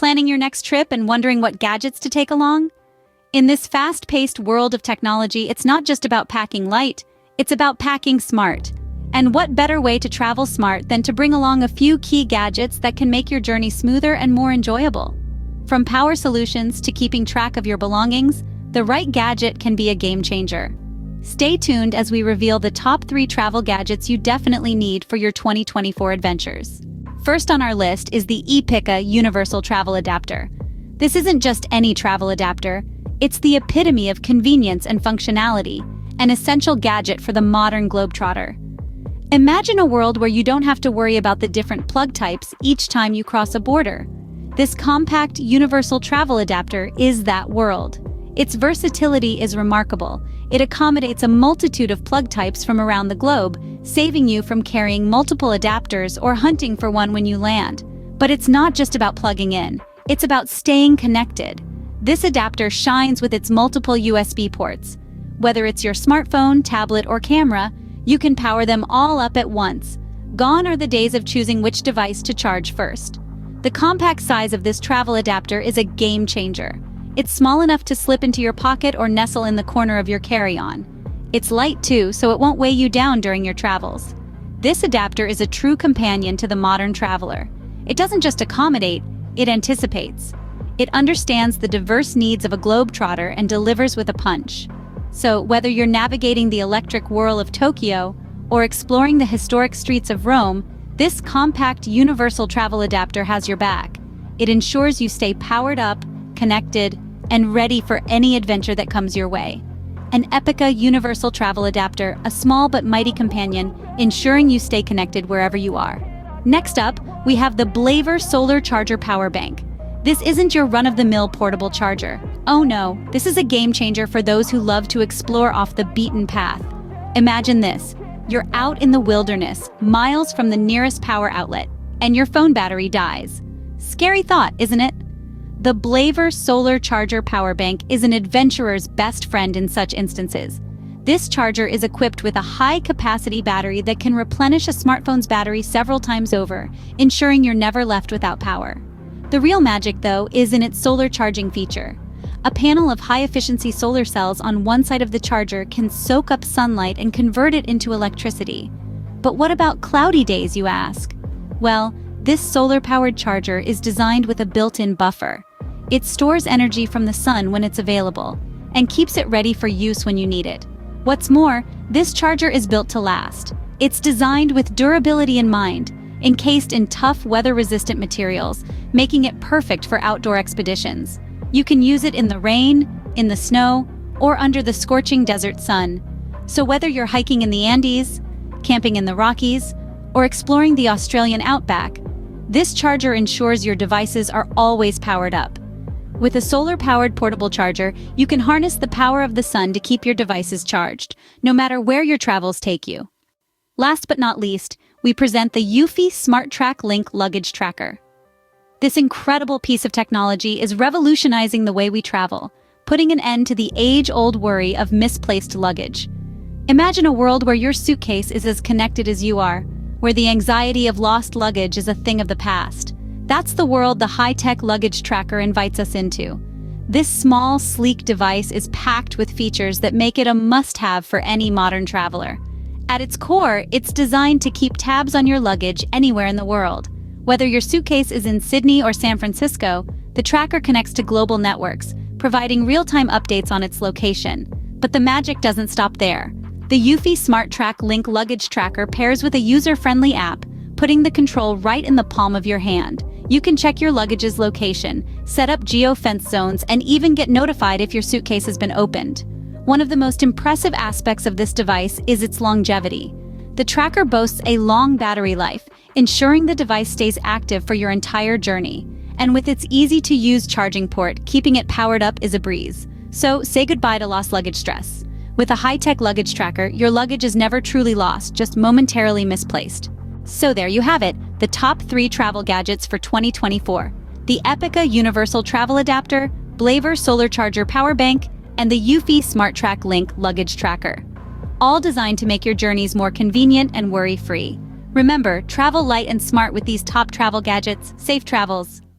Planning your next trip and wondering what gadgets to take along? In this fast-paced world of technology, it's not just about packing light, it's about packing smart. And what better way to travel smart than to bring along a few key gadgets that can make your journey smoother and more enjoyable? From power solutions to keeping track of your belongings, the right gadget can be a game changer. Stay tuned as we reveal the top 3 travel gadgets you definitely need for your 2024 adventures. First on our list is the EPICKA Universal Travel Adapter. This isn't just any travel adapter, it's the epitome of convenience and functionality, an essential gadget for the modern globetrotter. Imagine a world where you don't have to worry about the different plug types each time you cross a border. This compact universal travel adapter is that world. Its versatility is remarkable. It accommodates a multitude of plug types from around the globe, saving you from carrying multiple adapters or hunting for one when you land. But it's not just about plugging in, it's about staying connected. This adapter shines with its multiple USB ports. Whether it's your smartphone, tablet, or camera, you can power them all up at once. Gone are the days of choosing which device to charge first. The compact size of this travel adapter is a game changer. It's small enough to slip into your pocket or nestle in the corner of your carry-on. It's light too, so it won't weigh you down during your travels. This adapter is a true companion to the modern traveler. It doesn't just accommodate, it anticipates. It understands the diverse needs of a globetrotter and delivers with a punch. So, whether you're navigating the electric whirl of Tokyo or exploring the historic streets of Rome, this compact universal travel adapter has your back. It ensures you stay powered up, connected, and ready for any adventure that comes your way. An EPICKA Universal Travel Adapter, a small but mighty companion, ensuring you stay connected wherever you are. Next up, we have the Blavor Solar Charger Power Bank. This isn't your run-of-the-mill portable charger. Oh no, this is a game changer for those who love to explore off the beaten path. Imagine this. You're out in the wilderness, miles from the nearest power outlet, and your phone battery dies. Scary thought, isn't it? The Blavor Solar Charger Power Bank is an adventurer's best friend in such instances. This charger is equipped with a high-capacity battery that can replenish a smartphone's battery several times over, ensuring you're never left without power. The real magic, though, is in its solar charging feature. A panel of high-efficiency solar cells on one side of the charger can soak up sunlight and convert it into electricity. But what about cloudy days, you ask? Well, this solar-powered charger is designed with a built-in buffer. It stores energy from the sun when it's available, and keeps it ready for use when you need it. What's more, this charger is built to last. It's designed with durability in mind, encased in tough, weather-resistant materials, making it perfect for outdoor expeditions. You can use it in the rain, in the snow, or under the scorching desert sun. So whether you're hiking in the Andes, camping in the Rockies, or exploring the Australian outback, this charger ensures your devices are always powered up. With a solar-powered portable charger, you can harness the power of the sun to keep your devices charged, no matter where your travels take you. Last but not least, we present the EUFY Smart Track Link Luggage Tracker. This incredible piece of technology is revolutionizing the way we travel, putting an end to the age-old worry of misplaced luggage. Imagine a world where your suitcase is as connected as you are, where the anxiety of lost luggage is a thing of the past. That's the world the high-tech luggage tracker invites us into. This small, sleek device is packed with features that make it a must-have for any modern traveler. At its core, it's designed to keep tabs on your luggage anywhere in the world. Whether your suitcase is in Sydney or San Francisco, the tracker connects to global networks, providing real-time updates on its location. But the magic doesn't stop there. The EUFY Smart Track Link Luggage Tracker pairs with a user-friendly app, putting the control right in the palm of your hand. You can check your luggage's location, set up geo-fence zones, and even get notified if your suitcase has been opened. One of the most impressive aspects of this device is its longevity. The tracker boasts a long battery life, ensuring the device stays active for your entire journey. And with its easy-to-use charging port, keeping it powered up is a breeze. So say goodbye to lost luggage stress. With a high-tech luggage tracker, your luggage is never truly lost, just momentarily misplaced. So there you have it, the top 3 travel gadgets for 2024. The EPICKA Universal Travel Adapter, Blavor Solar Charger Power Bank, and the EUFY Smart Track Link Luggage Tracker. All designed to make your journeys more convenient and worry-free. Remember, travel light and smart with these top travel gadgets. Safe travels!